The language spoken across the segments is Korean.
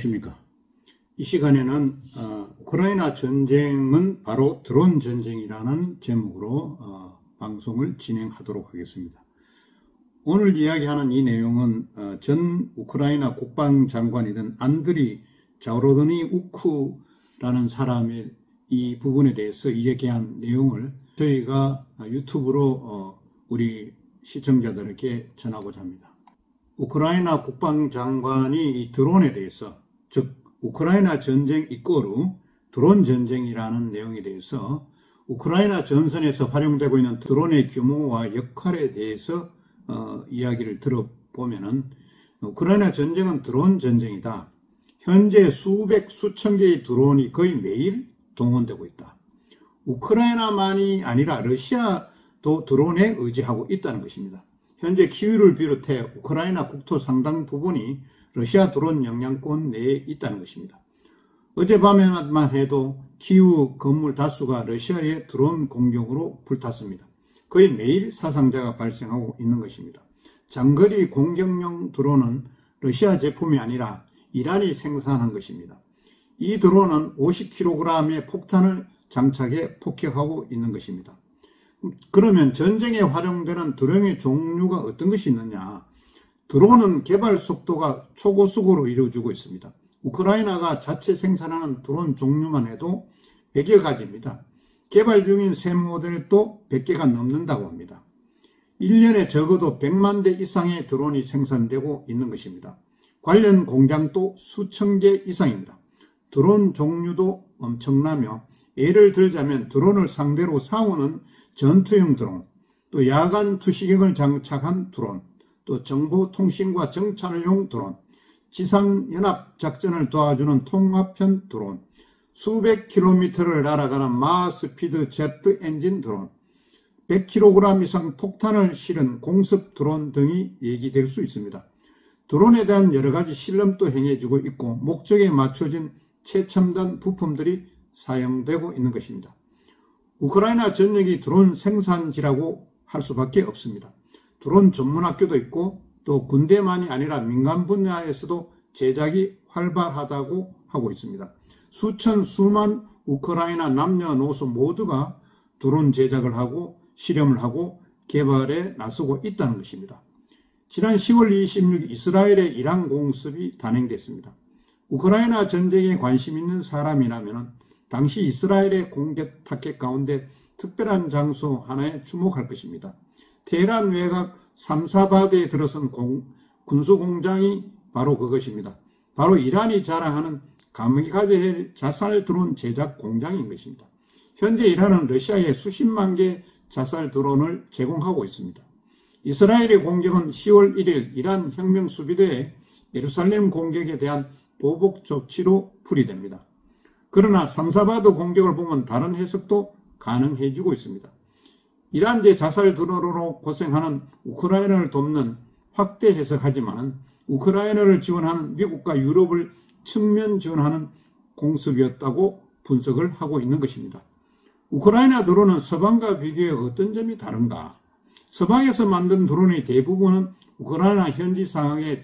안녕하십니까. 이 시간에는 우크라이나 전쟁은 바로 드론 전쟁이라는 제목으로 방송을 진행하도록 하겠습니다. 오늘 이야기하는 이 내용은 전 우크라이나 국방장관이던 안드리 자우로드니우크라는 사람의 이 부분에 대해서 이야기한 내용을 저희가 유튜브로 우리 시청자들에게 전하고자 합니다. 우크라이나 국방장관이 이 드론에 대해서, 즉 우크라이나 전쟁 이꼬르 드론 전쟁이라는 내용에 대해서 우크라이나 전선에서 활용되고 있는 드론의 규모와 역할에 대해서 이야기를 들어보면은, 우크라이나 전쟁은 드론 전쟁이다. 현재 수천 개의 드론이 거의 매일 동원되고 있다. 우크라이나만이 아니라 러시아도 드론에 의지하고 있다는 것입니다. 현재 키이우를 비롯해 우크라이나 국토 상당 부분이 러시아 드론 영향권 내에 있다는 것입니다. 어젯밤에만 해도 키이우 건물 다수가 러시아의 드론 공격으로 불탔습니다. 거의 매일 사상자가 발생하고 있는 것입니다. 장거리 공격용 드론은 러시아 제품이 아니라 이란이 생산한 것입니다. 이 드론은 50kg의 폭탄을 장착해 폭격하고 있는 것입니다. 그러면 전쟁에 활용되는 드론의 종류가 어떤 것이 있느냐? 드론은 개발 속도가 초고속으로 이루어지고 있습니다. 우크라이나가 자체 생산하는 드론 종류만 해도 100여 가지입니다. 개발 중인 새 모델도 100개가 넘는다고 합니다. 1년에 적어도 100만 대 이상의 드론이 생산되고 있는 것입니다. 관련 공장도 수천 개 이상입니다. 드론 종류도 엄청나며, 예를 들자면 드론을 상대로 싸우는 전투용 드론, 또 야간 투시경을 장착한 드론, 또 정보통신과 정찰용 드론, 지상연합작전을 도와주는 통합형 드론, 수백 킬로미터를 날아가는 마스피드 제트 엔진 드론, 100kg 이상 폭탄을 실은 공습 드론 등이 얘기될 수 있습니다. 드론에 대한 여러가지 실험도 행해지고 있고, 목적에 맞춰진 최첨단 부품들이 사용되고 있는 것입니다. 우크라이나 전역이 드론 생산지라고 할 수밖에 없습니다. 드론 전문학교도 있고, 또 군대만이 아니라 민간 분야에서도 제작이 활발하다고 하고 있습니다. 수만 우크라이나 남녀노소 모두가 드론 제작을 하고 실험을 하고 개발에 나서고 있다는 것입니다. 지난 10월 26일 이스라엘의 이란 공습이 단행됐습니다. 우크라이나 전쟁에 관심 있는 사람이라면 당시 이스라엘의 공격 타켓 가운데 특별한 장소 하나에 주목할 것입니다. 테헤란 외곽 3사바드에 들어선 군수공장이 바로 그것입니다. 바로 이란이 자랑하는 가미가제 자살 드론 제작 공장인 것입니다. 현재 이란은 러시아에 수십만 개 자살 드론을 제공하고 있습니다. 이스라엘의 공격은 10월 1일 이란 혁명수비대의 예루살렘 공격에 대한 보복 조치로 풀이됩니다. 그러나 3사바드 공격을 보면 다른 해석도 가능해지고 있습니다. 이란제 자살 드론으로 고생하는 우크라이나를 돕는 확대 해석하지만, 우크라이나를 지원하는 미국과 유럽을 측면 지원하는 공습이었다고 분석을 하고 있는 것입니다. 우크라이나 드론은 서방과 비교해 어떤 점이 다른가? 서방에서 만든 드론의 대부분은 우크라이나 현지 상황에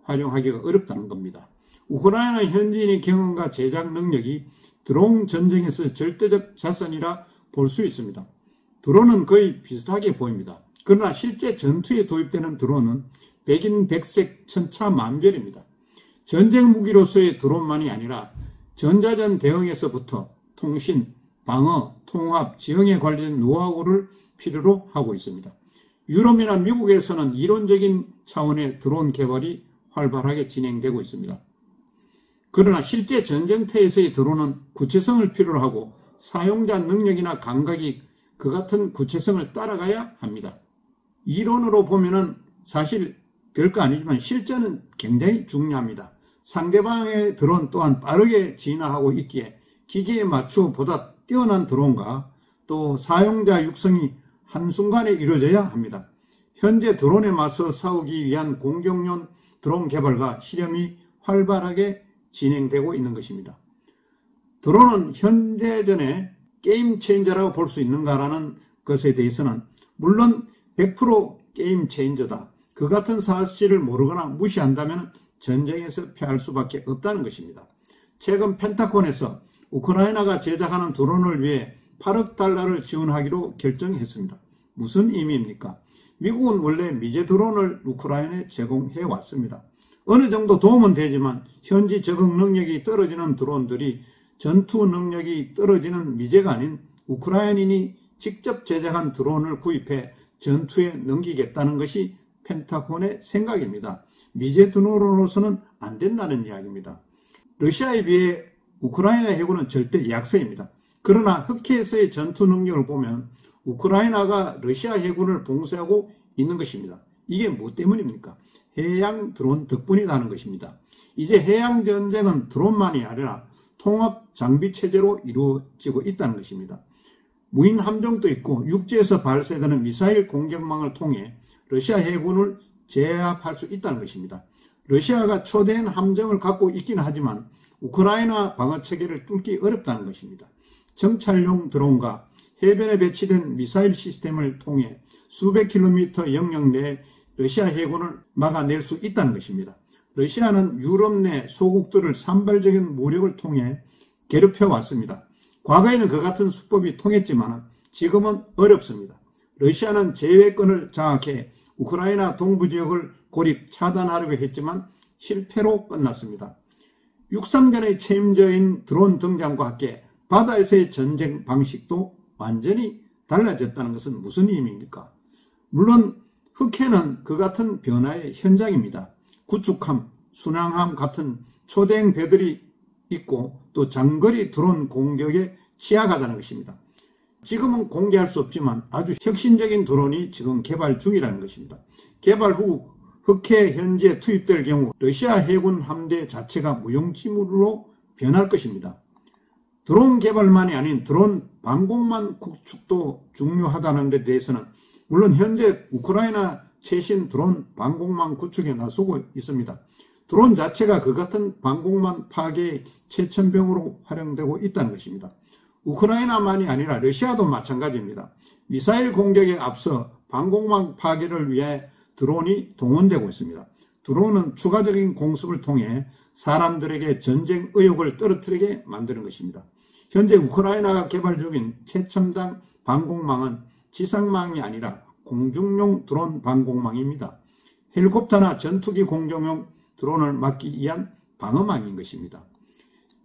활용하기가 어렵다는 겁니다. 우크라이나 현지인의 경험과 제작 능력이 드론 전쟁에서 절대적 자산이라 볼 수 있습니다. 드론은 거의 비슷하게 보입니다. 그러나 실제 전투에 도입되는 드론은 백인백색 천차만별입니다. 전쟁 무기로서의 드론만이 아니라 전자전 대응에서부터 통신, 방어, 통합, 지형에 관련된 노하우를 필요로 하고 있습니다. 유럽이나 미국에서는 이론적인 차원의 드론 개발이 활발하게 진행되고 있습니다. 그러나 실제 전쟁터에서의 드론은 구체성을 필요로 하고, 사용자 능력이나 감각이 그 같은 구체성을 따라가야 합니다. 이론으로 보면은 사실 별거 아니지만 실전은 굉장히 중요합니다. 상대방의 드론 또한 빠르게 진화하고 있기에 기계에 맞추어 보다 뛰어난 드론과 또 사용자 육성이 한순간에 이루어져야 합니다. 현재 드론에 맞서 싸우기 위한 공격용 드론 개발과 실험이 활발하게 진행되고 있는 것입니다. 드론은 현재전에 게임 체인저라고 볼 수 있는가라는 것에 대해서는 물론 100% 게임 체인저다. 그 같은 사실을 모르거나 무시한다면 전쟁에서 패할 수밖에 없다는 것입니다. 최근 펜타곤에서 우크라이나가 제작하는 드론을 위해 8억 달러를 지원하기로 결정했습니다. 무슨 의미입니까? 미국은 원래 미제 드론을 우크라이나에 제공해 왔습니다. 어느 정도 도움은 되지만 현지 적응 능력이 떨어지는 드론들이 전투 능력이 떨어지는 미제가 아닌 우크라이나인이 직접 제작한 드론을 구입해 전투에 넘기겠다는 것이 펜타곤의 생각입니다. 미제 드론으로서는 안 된다는 이야기입니다. 러시아에 비해 우크라이나 해군은 절대 약세입니다. 그러나 흑해에서의 전투 능력을 보면 우크라이나가 러시아 해군을 봉쇄하고 있는 것입니다. 이게 뭐 때문입니까? 해양 드론 덕분이라는 것입니다. 이제 해양 전쟁은 드론만이 아니라 통합 장비 체제로 이루어지고 있다는 것입니다. 무인 함정도 있고 육지에서 발사되는 미사일 공격망을 통해 러시아 해군을 제압할 수 있다는 것입니다. 러시아가 초대한 함정을 갖고 있긴 하지만 우크라이나 방어 체계를 뚫기 어렵다는 것입니다. 정찰용 드론과 해변에 배치된 미사일 시스템을 통해 수백 킬로미터 영역 내에 러시아 해군을 막아낼 수 있다는 것입니다. 러시아는 유럽 내 소국들을 산발적인 무력을 통해 괴롭혀 왔습니다. 과거에는 그 같은 수법이 통했지만 지금은 어렵습니다. 러시아는 제외권을 장악해 우크라이나 동부 지역을 고립 차단하려고 했지만 실패로 끝났습니다. 육상전의 책임져인 드론 등장과 함께 바다에서의 전쟁 방식도 완전히 달라졌다는 것은 무슨 의미입니까? 물론 흑해는 그 같은 변화의 현장입니다. 구축함, 순항함 같은 초대형 배들이 있고 또 장거리 드론 공격에 취약하다는 것입니다. 지금은 공개할 수 없지만 아주 혁신적인 드론이 지금 개발 중이라는 것입니다. 개발 후 흑해 현지에 투입될 경우 러시아 해군 함대 자체가 무용지물로 변할 것입니다. 드론 개발만이 아닌 드론 방공망 구축도 중요하다는 데 대해서는 물론 현재 우크라이나 최신 드론 방공망 구축에 나서고 있습니다. 드론 자체가 그 같은 방공망 파괴의 최첨병으로 활용되고 있다는 것입니다. 우크라이나만이 아니라 러시아도 마찬가지입니다. 미사일 공격에 앞서 방공망 파괴를 위해 드론이 동원되고 있습니다. 드론은 추가적인 공습을 통해 사람들에게 전쟁 의욕을 떨어뜨리게 만드는 것입니다. 현재 우크라이나가 개발 중인 최첨단 방공망은 지상망이 아니라 공중용 드론 방공망입니다. 헬리콥터나 전투기 공격용 드론을 막기 위한 방어망인 것입니다.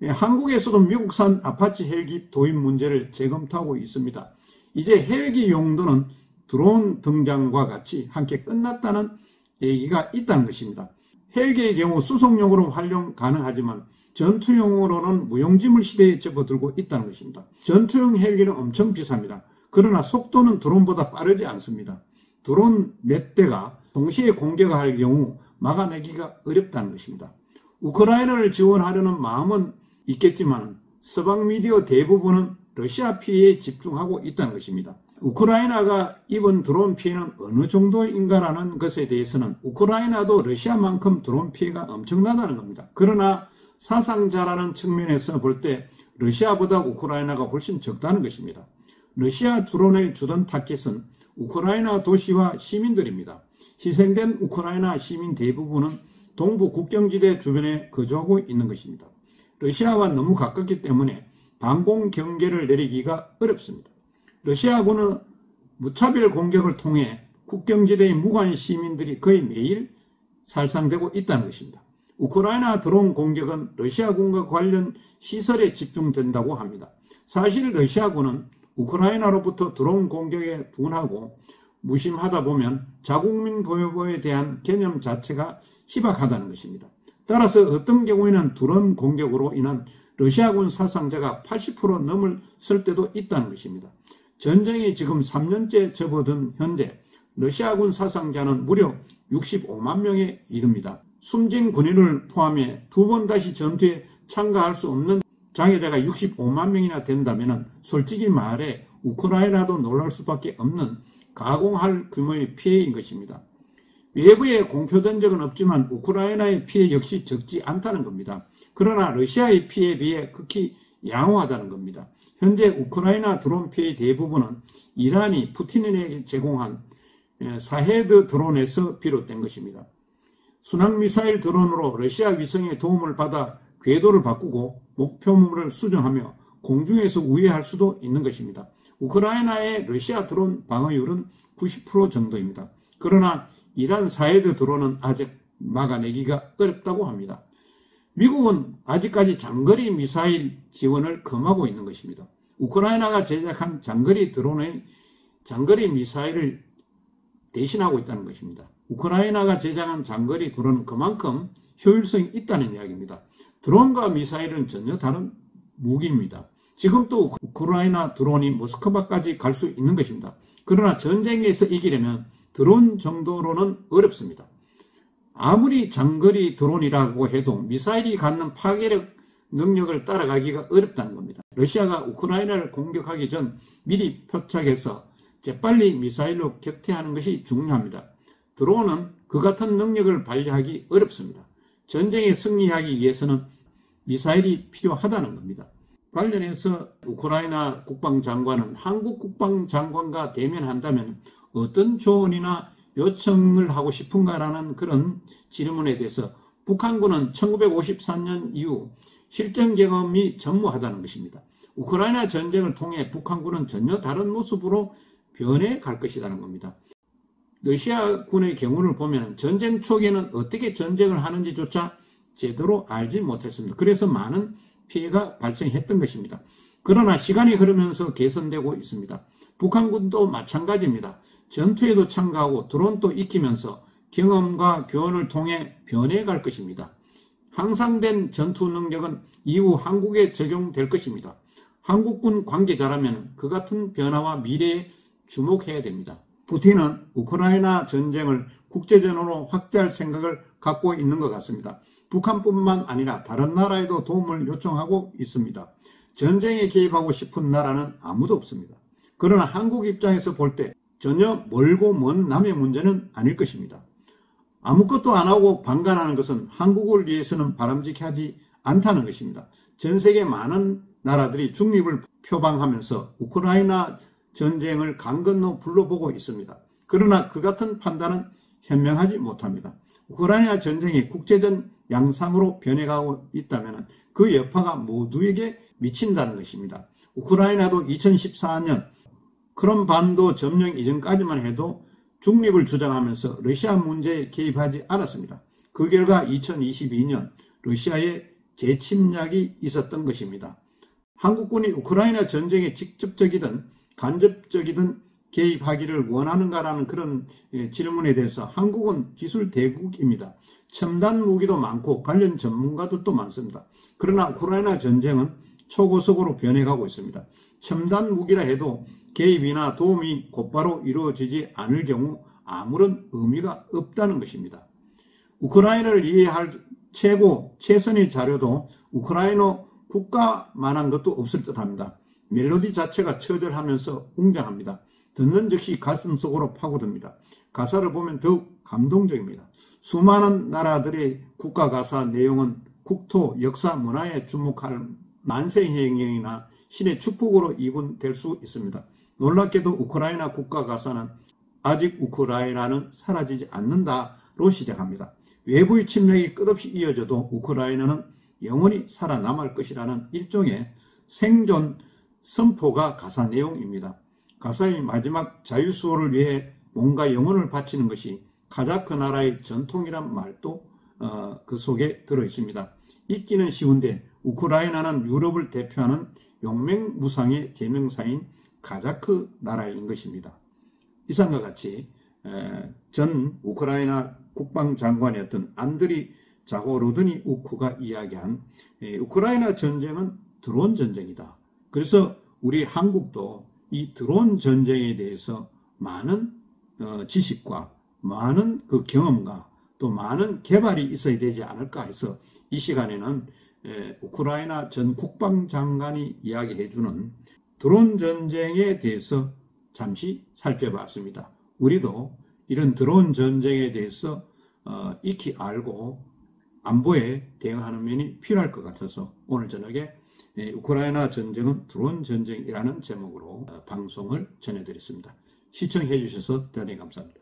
한국에서도 미국산 아파치 헬기 도입 문제를 재검토하고 있습니다. 이제 헬기 용도는 드론 등장과 같이 함께 끝났다는 얘기가 있다는 것입니다. 헬기의 경우 수송용으로 활용 가능하지만 전투용으로는 무용지물 시대에 접어들고 있다는 것입니다. 전투용 헬기는 엄청 비쌉니다. 그러나 속도는 드론보다 빠르지 않습니다. 드론 몇 대가 동시에 공격할 경우 막아내기가 어렵다는 것입니다. 우크라이나를 지원하려는 마음은 있겠지만 서방 미디어 대부분은 러시아 피해에 집중하고 있다는 것입니다. 우크라이나가 입은 드론 피해는 어느 정도인가라는 것에 대해서는 우크라이나도 러시아만큼 드론 피해가 엄청나다는 겁니다. 그러나 사상자라는 측면에서 볼 때 러시아보다 우크라이나가 훨씬 적다는 것입니다. 러시아 드론의 주된 타겟은 우크라이나 도시와 시민들입니다. 희생된 우크라이나 시민 대부분은 동부 국경지대 주변에 거주하고 있는 것입니다. 러시아와 너무 가깝기 때문에 방공 경계를 내리기가 어렵습니다. 러시아군은 무차별 공격을 통해 국경지대의 무관 시민들이 거의 매일 살상되고 있다는 것입니다. 우크라이나 드론 공격은 러시아군과 관련 시설에 집중된다고 합니다. 사실 러시아군은 우크라이나로부터 드론 공격에 둔하고 무심하다 보면 자국민 보호에 대한 개념 자체가 희박하다는 것입니다. 따라서 어떤 경우에는 드론 공격으로 인한 러시아군 사상자가 80% 넘을 때도 있다는 것입니다. 전쟁이 지금 3년째 접어든 현재 러시아군 사상자는 무려 65만 명에 이릅니다. 숨진 군인을 포함해 두 번 다시 전투에 참가할 수 없는 장애자가 65만 명이나 된다면 솔직히 말해 우크라이나도 놀랄 수밖에 없는 가공할 규모의 피해인 것입니다. 외부에 공표된 적은 없지만 우크라이나의 피해 역시 적지 않다는 겁니다. 그러나 러시아의 피해에 비해 극히 양호하다는 겁니다. 현재 우크라이나 드론 피해의 대부분은 이란이 푸틴에게 제공한 사헤드 드론에서 비롯된 것입니다. 순항미사일 드론으로 러시아 위성의 도움을 받아 궤도를 바꾸고 목표물을 수정하며 공중에서 우회할 수도 있는 것입니다. 우크라이나의 러시아 드론 방어율은 90% 정도입니다. 그러나 이란 사이드 드론은 아직 막아내기가 어렵다고 합니다. 미국은 아직까지 장거리 미사일 지원을 금하고 있는 것입니다. 우크라이나가 제작한 장거리 드론의 장거리 미사일을 대신하고 있다는 것입니다. 우크라이나가 제작한 장거리 드론은 그만큼 효율성이 있다는 이야기입니다. 드론과 미사일은 전혀 다른 무기입니다. 지금 또 우크라이나 드론이 모스크바까지 갈 수 있는 것입니다. 그러나 전쟁에서 이기려면 드론 정도로는 어렵습니다. 아무리 장거리 드론이라고 해도 미사일이 갖는 파괴력 능력을 따라가기가 어렵다는 겁니다. 러시아가 우크라이나를 공격하기 전 미리 표착해서 재빨리 미사일로 격퇴하는 것이 중요합니다. 드론은 그 같은 능력을 발휘하기 어렵습니다. 전쟁에 승리하기 위해서는 미사일이 필요하다는 겁니다. 관련해서 우크라이나 국방장관은 한국 국방장관과 대면한다면 어떤 조언이나 요청을 하고 싶은가라는 그런 질문에 대해서 북한군은 1953년 이후 실전 경험이 전무하다는 것입니다. 우크라이나 전쟁을 통해 북한군은 전혀 다른 모습으로 변해갈 것이라는 겁니다. 러시아군의 경우를 보면 전쟁 초기에는 어떻게 전쟁을 하는지조차 제대로 알지 못했습니다. 그래서 많은 피해가 발생했던 것입니다. 그러나 시간이 흐르면서 개선되고 있습니다. 북한군도 마찬가지입니다. 전투에도 참가하고 드론도 익히면서 경험과 교훈을 통해 변해갈 것입니다. 향상된 전투 능력은 이후 한국에 적용될 것입니다. 한국군 관계자라면 그 같은 변화와 미래에 주목해야 됩니다. 푸틴은 우크라이나 전쟁을 국제전으로 확대할 생각을 갖고 있는 것 같습니다. 북한뿐만 아니라 다른 나라에도 도움을 요청하고 있습니다. 전쟁에 개입하고 싶은 나라는 아무도 없습니다. 그러나 한국 입장에서 볼 때 전혀 멀고 먼 남의 문제는 아닐 것입니다. 아무것도 안 하고 방관하는 것은 한국을 위해서는 바람직하지 않다는 것입니다. 전 세계 많은 나라들이 중립을 표방하면서 우크라이나 전쟁을 강 건너 불러보고 있습니다. 그러나 그 같은 판단은 현명하지 못합니다. 우크라이나 전쟁이 국제전 양상으로 변해가고 있다면 그 여파가 모두에게 미친다는 것입니다. 우크라이나도 2014년 크림반도 점령 이전까지만 해도 중립을 주장하면서 러시아 문제에 개입하지 않았습니다. 그 결과 2022년 러시아의 재침략이 있었던 것입니다. 한국군이 우크라이나 전쟁에 직접적이든 간접적이든 개입하기를 원하는가라는 그런 질문에 대해서 한국은 기술 대국입니다. 첨단 무기도 많고 관련 전문가들도 많습니다. 그러나 우크라이나 전쟁은 초고속으로 변해가고 있습니다. 첨단 무기라 해도 개입이나 도움이 곧바로 이루어지지 않을 경우 아무런 의미가 없다는 것입니다. 우크라이나를 이해할 최선의 자료도 우크라이나 국가만한 것도 없을 듯합니다. 멜로디 자체가 처절하면서 웅장합니다. 듣는 즉시 가슴속으로 파고듭니다. 가사를 보면 더욱 감동적입니다. 수많은 나라들의 국가 가사 내용은 국토, 역사, 문화에 주목할 만세행령이나 신의 축복으로 이분될 수 있습니다. 놀랍게도 우크라이나 국가 가사는 아직 우크라이나는 사라지지 않는다로 시작합니다. 외부의 침략이 끝없이 이어져도 우크라이나는 영원히 살아남을 것이라는 일종의 생존 선포가 가사 내용입니다. 가사의 마지막 자유수호를 위해 몸과 영혼을 바치는 것이 카자흐 나라의 전통이란 말도 그 속에 들어있습니다. 읽기는 쉬운데 우크라이나는 유럽을 대표하는 용맹무상의 대명사인 카자흐 나라인 것입니다. 이상과 같이 전 우크라이나 국방장관이었던 안드리 자고로드니 우크가 이야기한 우크라이나 전쟁은 드론 전쟁이다. 그래서 우리 한국도 이 드론 전쟁에 대해서 많은 지식과 많은 그 경험과 또 많은 개발이 있어야 되지 않을까 해서 이 시간에는 우크라이나 전 국방장관이 이야기해주는 드론 전쟁에 대해서 잠시 살펴봤습니다. 우리도 이런 드론 전쟁에 대해서 익히 알고 안보에 대응하는 면이 필요할 것 같아서 오늘 저녁에 우크라이나 전쟁은 드론 전쟁이라는 제목으로 방송을 전해드렸습니다. 시청해 주셔서 대단히 감사합니다.